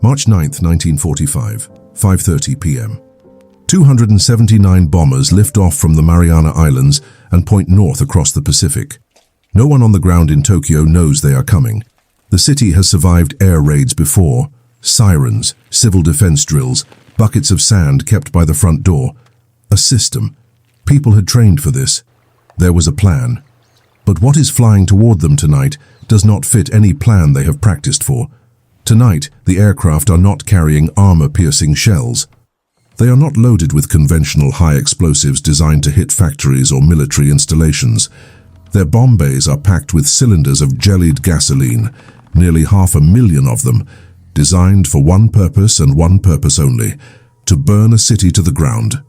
March 9, 1945, 5:30 p.m. 279 bombers lift off from the Mariana Islands and point north across the Pacific. No one on the ground in Tokyo knows they are coming. The city has survived air raids before. Sirens, civil defense drills, buckets of sand kept by the front door. A system. People had trained for this. There was a plan. But what is flying toward them tonight does not fit any plan they have practiced for. Tonight, the aircraft are not carrying armor-piercing shells. They are not loaded with conventional high explosives designed to hit factories or military installations. Their bomb bays are packed with cylinders of jellied gasoline, nearly 500,000 of them, designed for one purpose and one purpose only, to burn a city to the ground.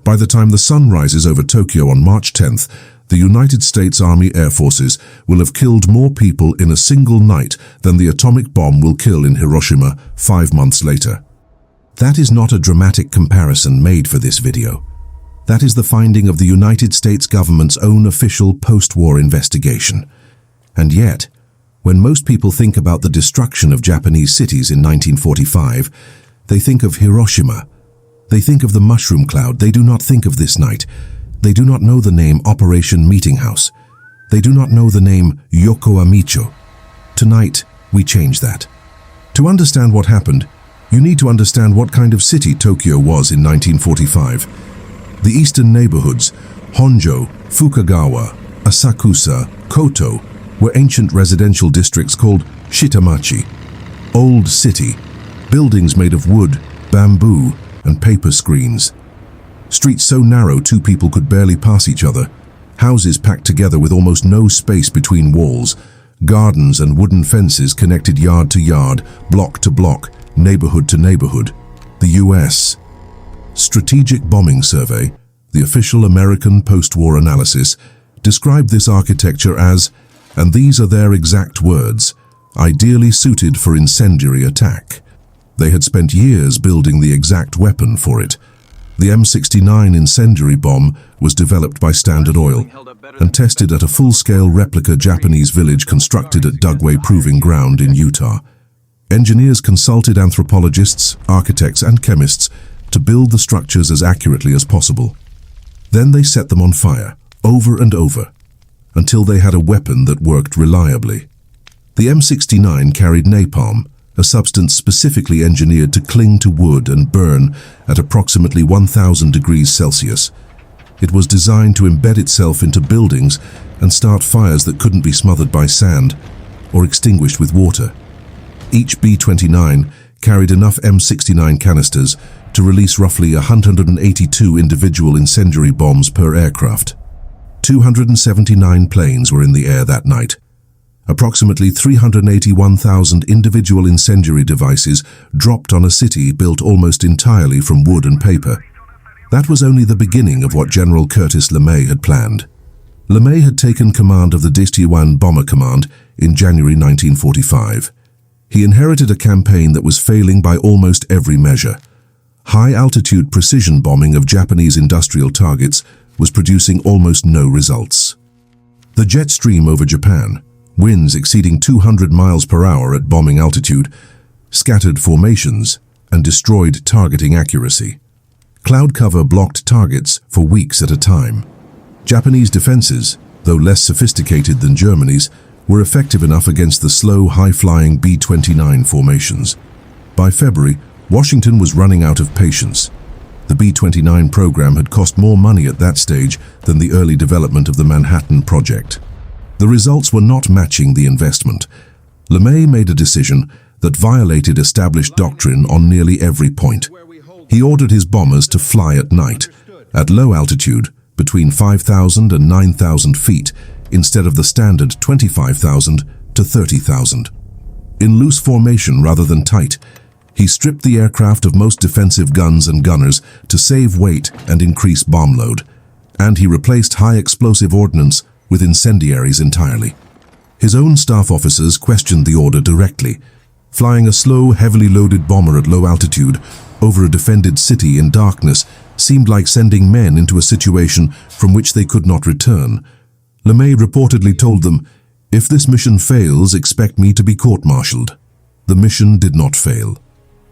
By the time the sun rises over Tokyo on March 10th, the United States Army Air Forces will have killed more people in a single night than the atomic bomb will kill in Hiroshima 5 months later. That is not a dramatic comparison made for this video. That is the finding of the United States government's own official post-war investigation. And yet, when most people think about the destruction of Japanese cities in 1945, they think of Hiroshima. They think of the mushroom cloud. They do not think of this night. They do not know the name Operation Meetinghouse. They do not know the name Yokoamicho. Tonight, we change that. To understand what happened, you need to understand what kind of city Tokyo was in 1945. The eastern neighborhoods, Honjo, Fukagawa, Asakusa, Koto, were ancient residential districts called Shitamachi. Old city, buildings made of wood, bamboo, and paper screens. Streets so narrow 2 people could barely pass each other. Houses packed together with almost no space between walls. Gardens and wooden fences connected yard to yard, block to block, neighborhood to neighborhood. The U.S. Strategic Bombing Survey, the official American post-war analysis, described this architecture as, and these are their exact words, ideally suited for incendiary attack. They had spent years building the exact weapon for it. The M69 incendiary bomb was developed by Standard Oil and tested at a full-scale replica Japanese village constructed at Dugway Proving Ground in Utah. Engineers consulted anthropologists, architects, and chemists to build the structures as accurately as possible. Then they set them on fire, over and over, until they had a weapon that worked reliably. The M69 carried napalm, a substance specifically engineered to cling to wood and burn at approximately 1,000 degrees Celsius. It was designed to embed itself into buildings and start fires that couldn't be smothered by sand or extinguished with water. Each B-29 carried enough M69 canisters to release roughly 182 individual incendiary bombs per aircraft. 279 planes were in the air that night. Approximately 381,000 individual incendiary devices dropped on a city built almost entirely from wood and paper. That was only the beginning of what General Curtis LeMay had planned. LeMay had taken command of the B-29 Bomber Command in January 1945. He inherited a campaign that was failing by almost every measure. High-altitude precision bombing of Japanese industrial targets was producing almost no results. The jet stream over Japan, winds exceeding 200 miles per hour at bombing altitude, scattered formations and destroyed targeting accuracy. Cloud cover blocked targets for weeks at a time. Japanese defenses, though less sophisticated than Germany's, were effective enough against the slow, high-flying B-29 formations. By February, Washington was running out of patience. The B-29 program had cost more money at that stage than the early development of the Manhattan Project. The results were not matching the investment. LeMay made a decision that violated established doctrine on nearly every point. He ordered his bombers to fly at night, at low altitude, between 5,000 and 9,000 feet, instead of the standard 25,000 to 30,000. In loose formation rather than tight, he stripped the aircraft of most defensive guns and gunners to save weight and increase bomb load, and he replaced high-explosive ordnance with incendiaries entirely. His own staff officers questioned the order directly. Flying a slow, heavily loaded bomber at low altitude over a defended city in darkness seemed like sending men into a situation from which they could not return. LeMay reportedly told them, "If this mission fails, expect me to be court-martialed." The mission did not fail.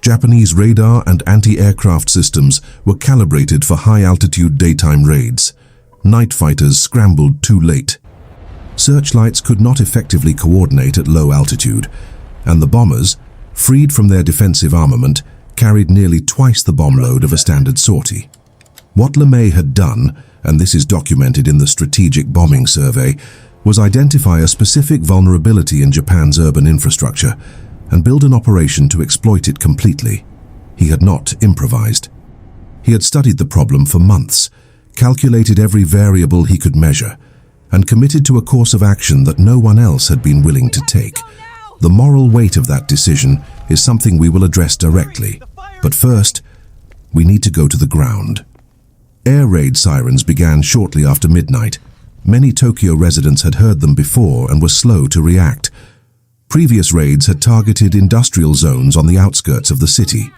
Japanese radar and anti-aircraft systems were calibrated for high-altitude daytime raids. Night fighters scrambled too late. Searchlights could not effectively coordinate at low altitude, and the bombers, freed from their defensive armament, carried nearly twice the bomb load of a standard sortie. What LeMay had done, and this is documented in the Strategic Bombing Survey, was identify a specific vulnerability in Japan's urban infrastructure and build an operation to exploit it completely. He had not improvised. He had studied the problem for months, calculated every variable he could measure, and committed to a course of action that no one else had been willing to take. The moral weight of that decision is something we will address directly. But first, we need to go to the ground. Air raid sirens began shortly after midnight. Many Tokyo residents had heard them before and were slow to react. Previous raids had targeted industrial zones on the outskirts of the city.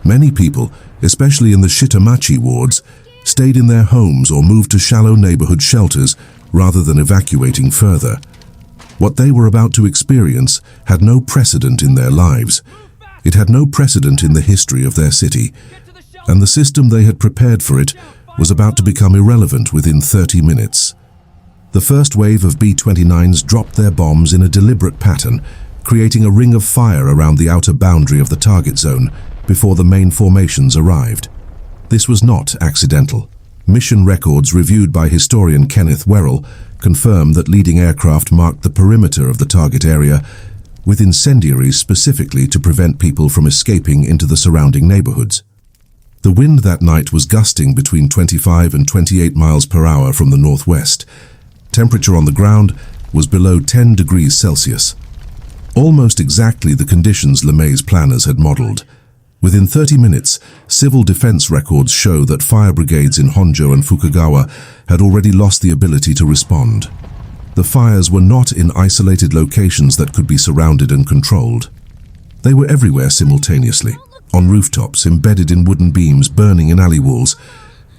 Many people, especially in the Shitamachi wards, stayed in their homes or moved to shallow neighborhood shelters rather than evacuating further. What they were about to experience had no precedent in their lives. It had no precedent in the history of their city, and the system they had prepared for it was about to become irrelevant within 30 minutes. The first wave of B-29s dropped their bombs in a deliberate pattern, creating a ring of fire around the outer boundary of the target zone before the main formations arrived. This was not accidental. Mission records reviewed by historian Kenneth Werrell confirm that leading aircraft marked the perimeter of the target area with incendiaries specifically to prevent people from escaping into the surrounding neighborhoods. The wind that night was gusting between 25 and 28 miles per hour from the northwest. Temperature on the ground was below 10 degrees Celsius. Almost exactly the conditions LeMay's planners had modeled. Within 30 minutes, civil defense records show that fire brigades in Honjo and Fukagawa had already lost the ability to respond. The fires were not in isolated locations that could be surrounded and controlled. They were everywhere simultaneously, on rooftops, embedded in wooden beams, burning in alley walls,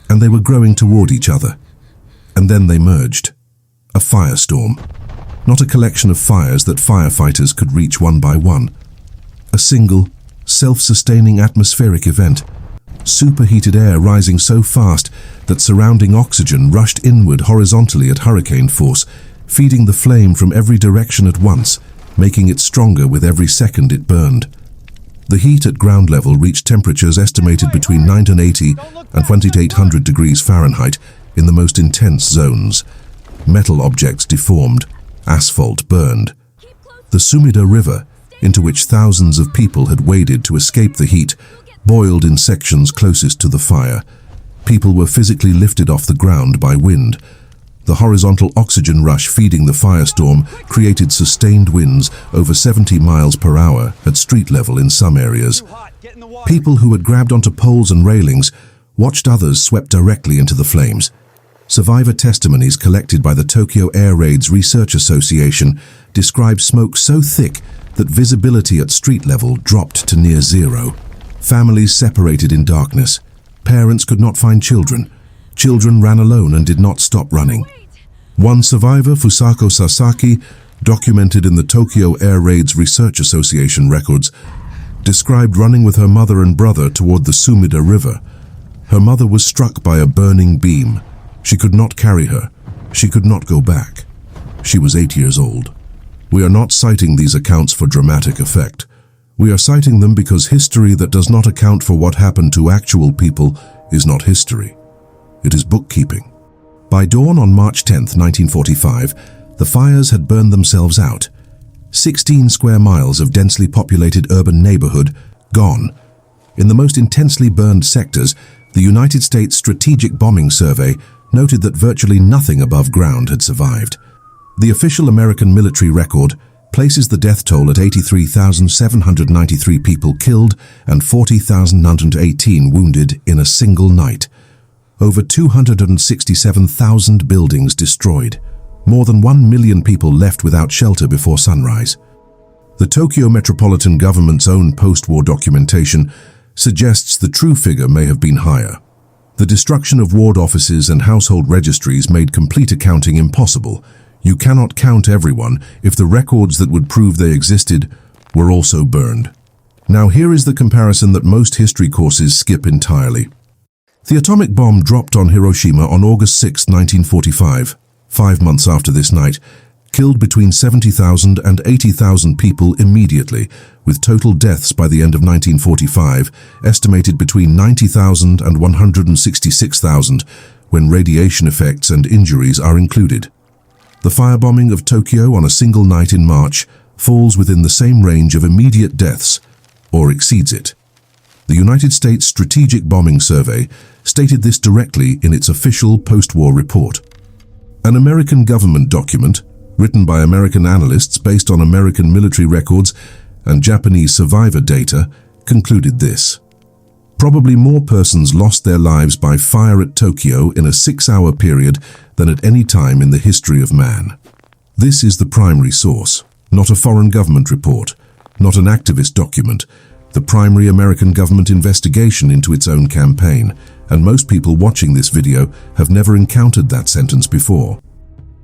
and they were growing toward each other. And then they merged. A firestorm. Not a collection of fires that firefighters could reach one by one. A single, self-sustaining atmospheric event. Superheated air rising so fast that surrounding oxygen rushed inward horizontally at hurricane force, feeding the flame from every direction at once, making it stronger with every second it burned. The heat at ground level reached temperatures estimated between 980 and 2800 degrees Fahrenheit in the most intense zones. Metal objects deformed, asphalt burned. The Sumida River, into which thousands of people had waded to escape the heat, boiled in sections closest to the fire. People were physically lifted off the ground by wind. The horizontal oxygen rush feeding the firestorm created sustained winds over 70 miles per hour at street level in some areas. People who had grabbed onto poles and railings watched others swept directly into the flames. Survivor testimonies collected by the Tokyo Air Raids Research Association describe smoke so thick that visibility at street level dropped to near zero. Families separated in darkness. Parents could not find children. Children ran alone and did not stop running. One survivor, Fusako Sasaki, documented in the Tokyo Air Raids Research Association records, described running with her mother and brother toward the Sumida River. Her mother was struck by a burning beam. She could not carry her. She could not go back. She was 8 years old. We are not citing these accounts for dramatic effect. We are citing them because history that does not account for what happened to actual people is not history. It is bookkeeping. By dawn on March 10, 1945, the fires had burned themselves out. 16 square miles of densely populated urban neighborhood gone. In the most intensely burned sectors, the United States Strategic Bombing Survey noted that virtually nothing above ground had survived. The official American military record places the death toll at 83,793 people killed and 40,918 wounded in a single night. Over 267,000 buildings destroyed. More than 1 million people left without shelter before sunrise. The Tokyo Metropolitan Government's own post-war documentation suggests the true figure may have been higher. The destruction of ward offices and household registries made complete accounting impossible. You cannot count everyone if the records that would prove they existed were also burned. Now here is the comparison that most history courses skip entirely. The atomic bomb dropped on Hiroshima on August 6, 1945, 5 months after this night, killed between 70,000 and 80,000 people immediately, with total deaths by the end of 1945 estimated between 90,000 and 166,000 when radiation effects and injuries are included. The firebombing of Tokyo on a single night in March falls within the same range of immediate deaths, or exceeds it. The United States Strategic Bombing Survey stated this directly in its official post-war report. An American government document, written by American analysts based on American military records and Japanese survivor data, concluded this. Probably more persons lost their lives by fire at Tokyo in a 6-hour period than at any time in the history of man. This is the primary source, not a foreign government report, not an activist document, the primary American government investigation into its own campaign, and most people watching this video have never encountered that sentence before.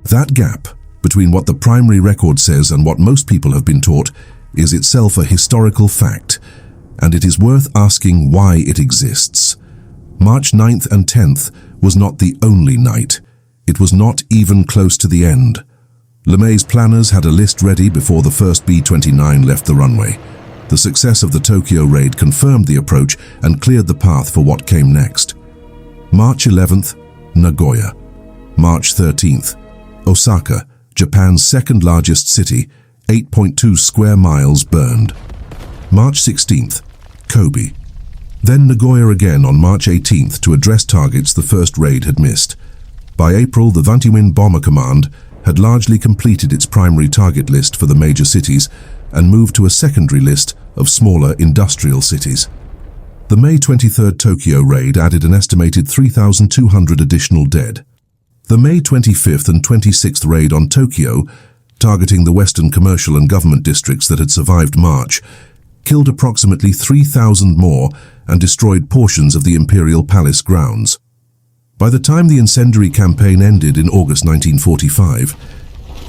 That gap between what the primary record says and what most people have been taught is itself a historical fact, and it is worth asking why it exists. March 9th and 10th was not the only night. It was not even close to the end. LeMay's planners had a list ready before the first B-29 left the runway. The success of the Tokyo raid confirmed the approach and cleared the path for what came next. March 11th, Nagoya. March 13th, Osaka, Japan's second largest city, 8.2 square miles burned. March 16th, Kobe. Then Nagoya again on March 18th to address targets the first raid had missed. By April, the 21 Bomber Command had largely completed its primary target list for the major cities and moved to a secondary list of smaller industrial cities. The May 23rd Tokyo raid added an estimated 3,200 additional dead. The May 25th and 26th raid on Tokyo, targeting the western commercial and government districts that had survived March, killed approximately 3,000 more and destroyed portions of the Imperial Palace grounds. By the time the incendiary campaign ended in August 1945,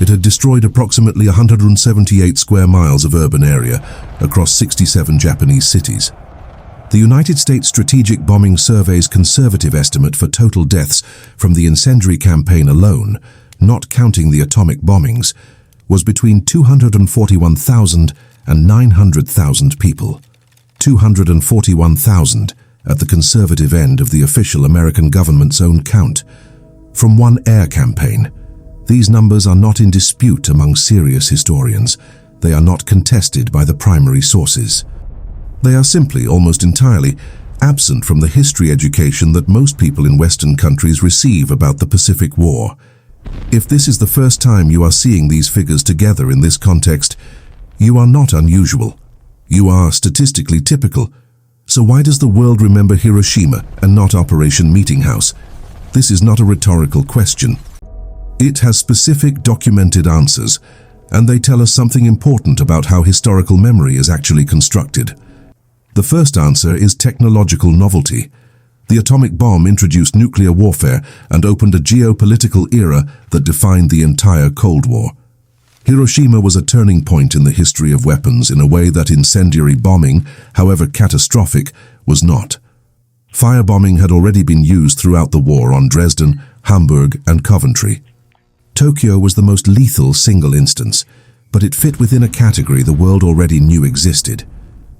it had destroyed approximately 178 square miles of urban area across 67 Japanese cities. The United States Strategic Bombing Survey's conservative estimate for total deaths from the incendiary campaign alone, not counting the atomic bombings, was between 241,000 and 900,000 people. 241,000 at the conservative end of the official American government's own count. From one air campaign. These numbers are not in dispute among serious historians. They are not contested by the primary sources. They are simply, almost entirely, absent from the history education that most people in Western countries receive about the Pacific War. If this is the first time you are seeing these figures together in this context, you are not unusual. You are statistically typical. So why does the world remember Hiroshima and not Operation Meetinghouse? This is not a rhetorical question. It has specific documented answers, and they tell us something important about how historical memory is actually constructed. The first answer is technological novelty. The atomic bomb introduced nuclear warfare and opened a geopolitical era that defined the entire Cold War. Hiroshima was a turning point in the history of weapons in a way that incendiary bombing, however catastrophic, was not. Firebombing had already been used throughout the war on Dresden, Hamburg, and Coventry. Tokyo was the most lethal single instance, but it fit within a category the world already knew existed.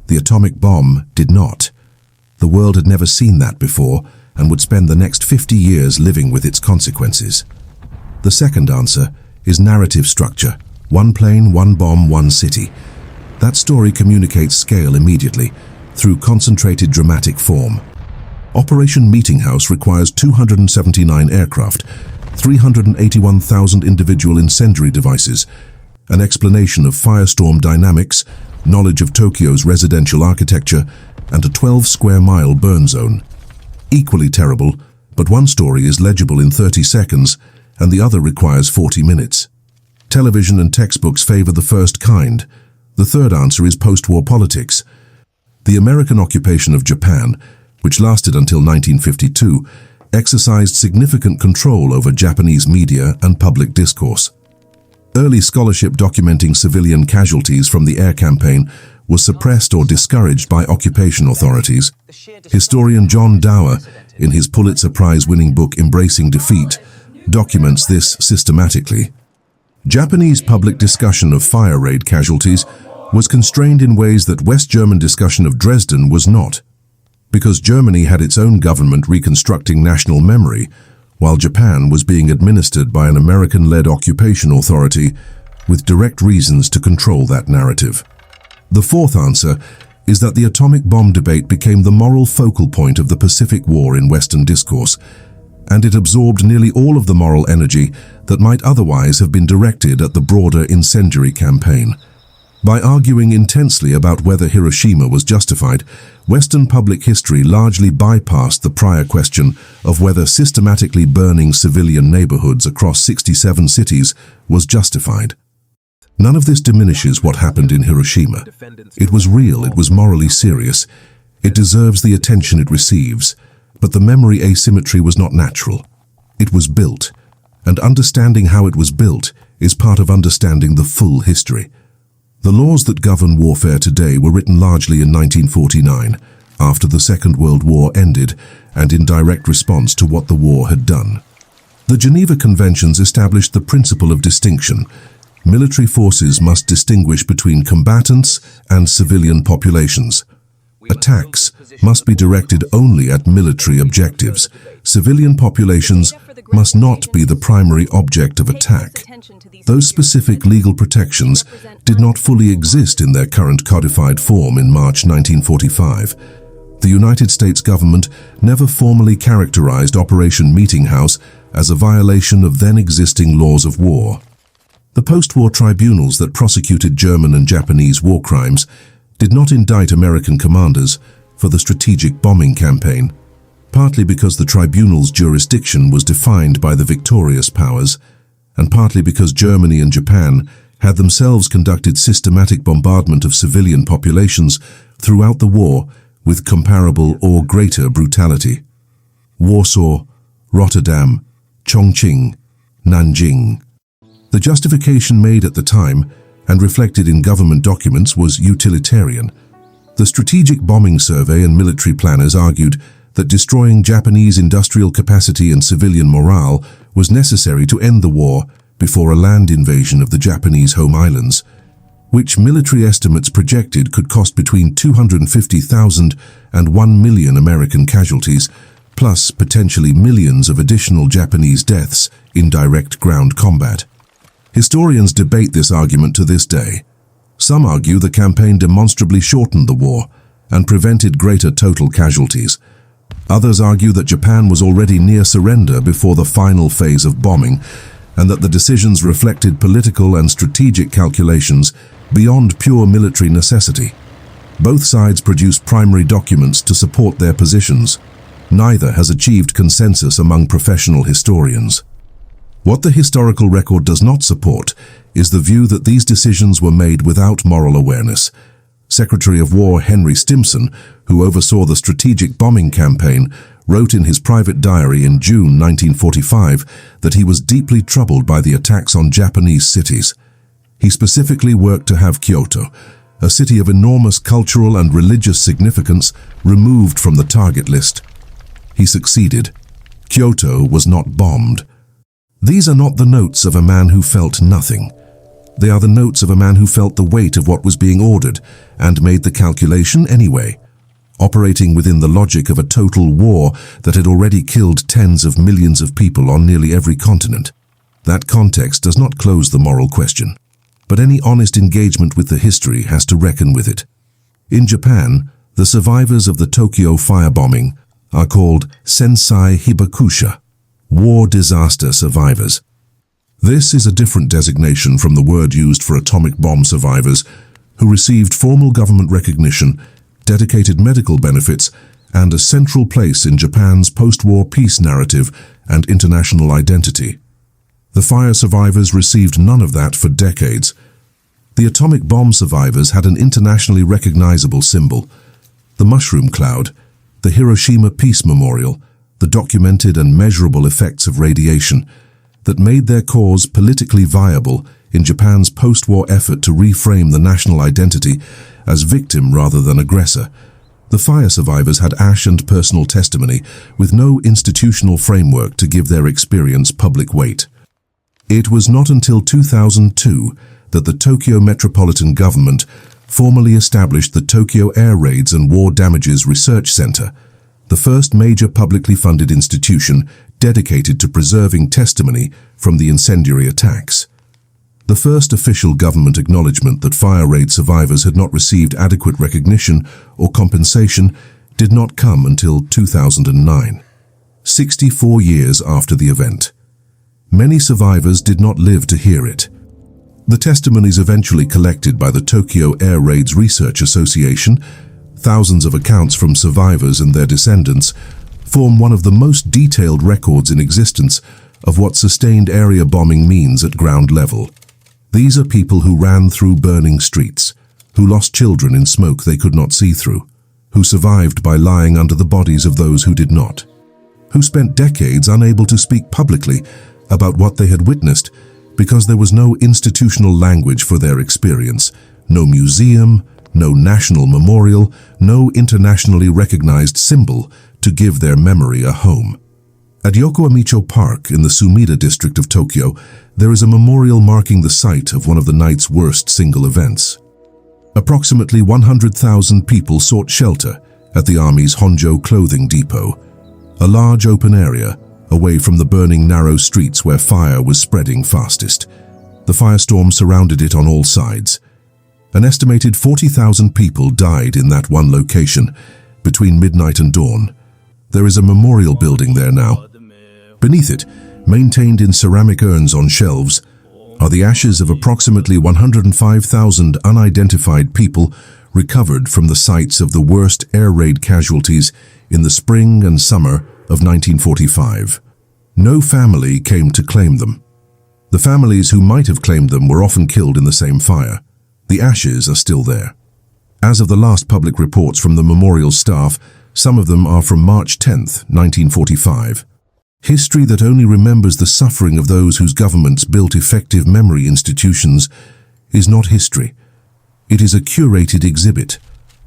The atomic bomb did not. The world had never seen that before and would spend the next 50 years living with its consequences. The second answer is narrative structure. One plane, one bomb, one city. That story communicates scale immediately, through concentrated dramatic form. Operation Meetinghouse requires 279 aircraft, 381,000 individual incendiary devices, an explanation of firestorm dynamics, knowledge of Tokyo's residential architecture, and a 12-square-mile burn zone. Equally terrible, but one story is legible in 30 seconds, and the other requires 40 minutes. Television and textbooks favor the first kind. The third answer is post-war politics. The American occupation of Japan, which lasted until 1952, exercised significant control over Japanese media and public discourse. Early scholarship documenting civilian casualties from the air campaign was suppressed or discouraged by occupation authorities. Historian John Dower, in his Pulitzer Prize-winning book Embracing Defeat, documents this systematically. Japanese public discussion of fire raid casualties was constrained in ways that West German discussion of Dresden was not, because Germany had its own government reconstructing national memory, while Japan was being administered by an American-led occupation authority with direct reasons to control that narrative. The fourth answer is that the atomic bomb debate became the moral focal point of the Pacific War in Western discourse, and it absorbed nearly all of the moral energy that might otherwise have been directed at the broader incendiary campaign. By arguing intensely about whether Hiroshima was justified, Western public history largely bypassed the prior question of whether systematically burning civilian neighborhoods across 67 cities was justified. None of this diminishes what happened in Hiroshima. It was real, it was morally serious. It deserves the attention it receives, but the memory asymmetry was not natural. It was built, and understanding how it was built is part of understanding the full history. The laws that govern warfare today were written largely in 1949, after the Second World War ended and in direct response to what the war had done. The Geneva Conventions established the principle of distinction. Military forces must distinguish between combatants and civilian populations. Attacks must be directed only at military objectives. Civilian populations must not be the primary object of attack. Those specific legal protections did not fully exist in their current codified form in March 1945. The United States government never formally characterized Operation Meetinghouse as a violation of then-existing laws of war. The post-war tribunals that prosecuted German and Japanese war crimes did not indict American commanders for the strategic bombing campaign, partly because the tribunal's jurisdiction was defined by the victorious powers, and partly because Germany and Japan had themselves conducted systematic bombardment of civilian populations throughout the war with comparable or greater brutality. Warsaw, Rotterdam, Chongqing, Nanjing. The justification made at the time and reflected in government documents was utilitarian. The Strategic Bombing Survey and military planners argued that destroying Japanese industrial capacity and civilian morale was necessary to end the war before a land invasion of the Japanese home islands, which military estimates projected could cost between 250,000 and 1 million American casualties, plus potentially millions of additional Japanese deaths in direct ground combat. Historians debate this argument to this day. Some argue the campaign demonstrably shortened the war and prevented greater total casualties. Others argue that Japan was already near surrender before the final phase of bombing, and that the decisions reflected political and strategic calculations beyond pure military necessity. Both sides produce primary documents to support their positions. Neither has achieved consensus among professional historians. What the historical record does not support is the view that these decisions were made without moral awareness. Secretary of War Henry Stimson, who oversaw the strategic bombing campaign, wrote in his private diary in June 1945 that he was deeply troubled by the attacks on Japanese cities. He specifically worked to have Kyoto, a city of enormous cultural and religious significance, removed from the target list. He succeeded. Kyoto was not bombed. These are not the notes of a man who felt nothing. They are the notes of a man who felt the weight of what was being ordered and made the calculation anyway, operating within the logic of a total war that had already killed tens of millions of people on nearly every continent. That context does not close the moral question, but any honest engagement with the history has to reckon with it. In Japan, the survivors of the Tokyo firebombing are called Sensei Hibakusha, war disaster survivors. This is a different designation from the word used for atomic bomb survivors who received formal government recognition, dedicated medical benefits, and a central place in Japan's post-war peace narrative and international identity. The fire survivors received none of that for decades. The atomic bomb survivors had an internationally recognizable symbol: the mushroom cloud, the Hiroshima Peace Memorial, the documented and measurable effects of radiation that made their cause politically viable in Japan's post-war effort to reframe the national identity as victim rather than aggressor. The fire survivors had ash and personal testimony, with no institutional framework to give their experience public weight. It was not until 2002 that the Tokyo Metropolitan Government formally established the Tokyo Air Raids and War Damages Research Center, the first major publicly funded institution dedicated to preserving testimony from the incendiary attacks. The first official government acknowledgement that fire raid survivors had not received adequate recognition or compensation did not come until 2009, 64 years after the event. Many survivors did not live to hear it. The testimonies eventually collected by the Tokyo Air Raids Research Association, thousands of accounts from survivors and their descendants, form one of the most detailed records in existence of what sustained area bombing means at ground level. These are people who ran through burning streets, who lost children in smoke they could not see through, who survived by lying under the bodies of those who did not, who spent decades unable to speak publicly about what they had witnessed because there was no institutional language for their experience, no museum, no national memorial, no internationally recognized symbol to give their memory a home. At Yokohamicho Park in the Sumida district of Tokyo, there is a memorial marking the site of one of the night's worst single events. Approximately 100,000 people sought shelter at the Army's Honjo clothing depot, a large open area away from the burning narrow streets where fire was spreading fastest. The firestorm surrounded it on all sides. An estimated 40,000 people died in that one location between midnight and dawn. There is a memorial building there now. Beneath it, maintained in ceramic urns on shelves, are the ashes of approximately 105,000 unidentified people recovered from the sites of the worst air raid casualties in the spring and summer of 1945. No family came to claim them. The families who might have claimed them were often killed in the same fire. The ashes are still there. As of the last public reports from the memorial staff, some of them are from March 10, 1945. History that only remembers the suffering of those whose governments built effective memory institutions is not history. It is a curated exhibit,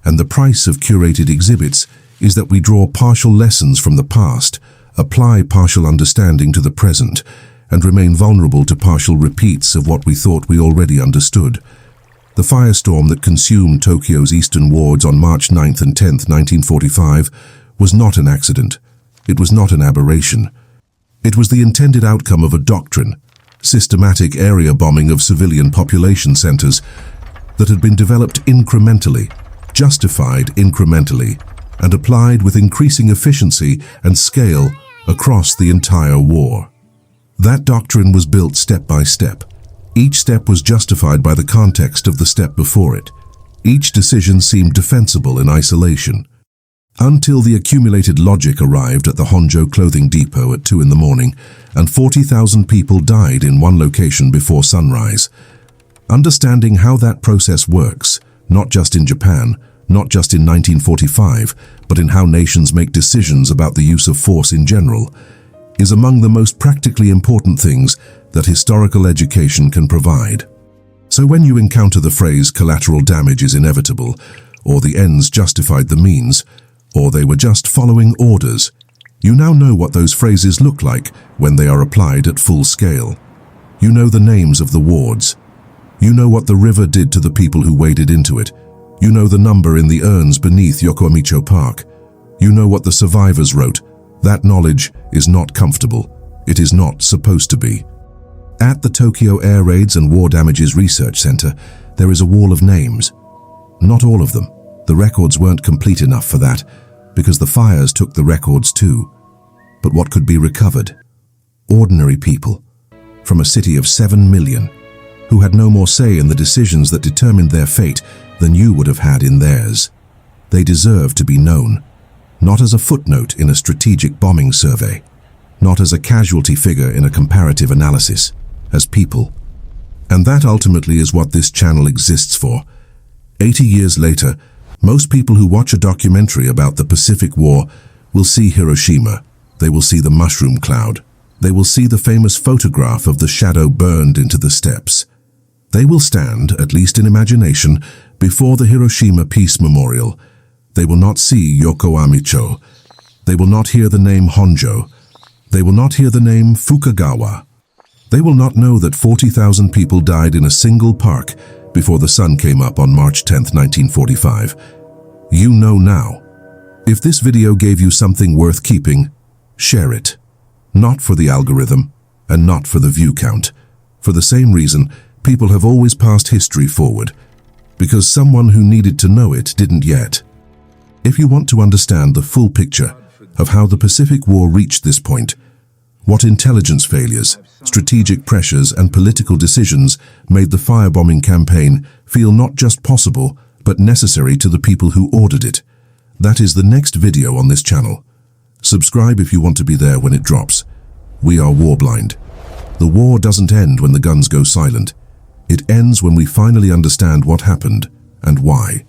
and the price of curated exhibits is that we draw partial lessons from the past, apply partial understanding to the present, and remain vulnerable to partial repeats of what we thought we already understood. The firestorm that consumed Tokyo's eastern wards on March 9 and 10, 1945, was not an accident. It was not an aberration. It was the intended outcome of a doctrine, systematic area bombing of civilian population centers, that had been developed incrementally, justified incrementally, and applied with increasing efficiency and scale across the entire war. That doctrine was built step by step. Each step was justified by the context of the step before it. Each decision seemed defensible in isolation. Until the accumulated logic arrived at the Honjo clothing depot at 2 in the morning, and 40,000 people died in one location before sunrise. Understanding how that process works, not just in Japan, not just in 1945, but in how nations make decisions about the use of force in general, is among the most practically important things that historical education can provide. So when you encounter the phrase collateral damage is inevitable, or the ends justified the means, or they were just following orders, you now know what those phrases look like when they are applied at full scale. You know the names of the wards. You know what the river did to the people who waded into it. You know the number in the urns beneath Yokohamicho Park. You know what the survivors wrote. That knowledge is not comfortable. It is not supposed to be. At the Tokyo Air Raids and War Damages Research Center, there is a wall of names. Not all of them. The records weren't complete enough for that, because the fires took the records too. But what could be recovered? Ordinary people, from a city of 7 million, who had no more say in the decisions that determined their fate than you would have had in theirs. They deserve to be known, not as a footnote in a strategic bombing survey, not as a casualty figure in a comparative analysis, as people. And that ultimately is what this channel exists for. 80 years later, most people who watch a documentary about the Pacific War will see Hiroshima. They will see the mushroom cloud. They will see the famous photograph of the shadow burned into the steps. They will stand, at least in imagination, Before the Hiroshima Peace Memorial, they will not see Yoko Amicho. They will not hear the name Honjo. They will not hear the name Fukagawa. They will not know that 40,000 people died in a single park before the sun came up on March 10, 1945. You know now. If this video gave you something worth keeping, share it. Not for the algorithm, and not for the view count. For the same reason, people have always passed history forward, because someone who needed to know it didn't yet. If you want to understand the full picture of how the Pacific War reached this point, what intelligence failures, strategic pressures, and political decisions made the firebombing campaign feel not just possible, but necessary to the people who ordered it, that is the next video on this channel. Subscribe if you want to be there when it drops. We are Warblind. The war doesn't end when the guns go silent. It ends when we finally understand what happened and why.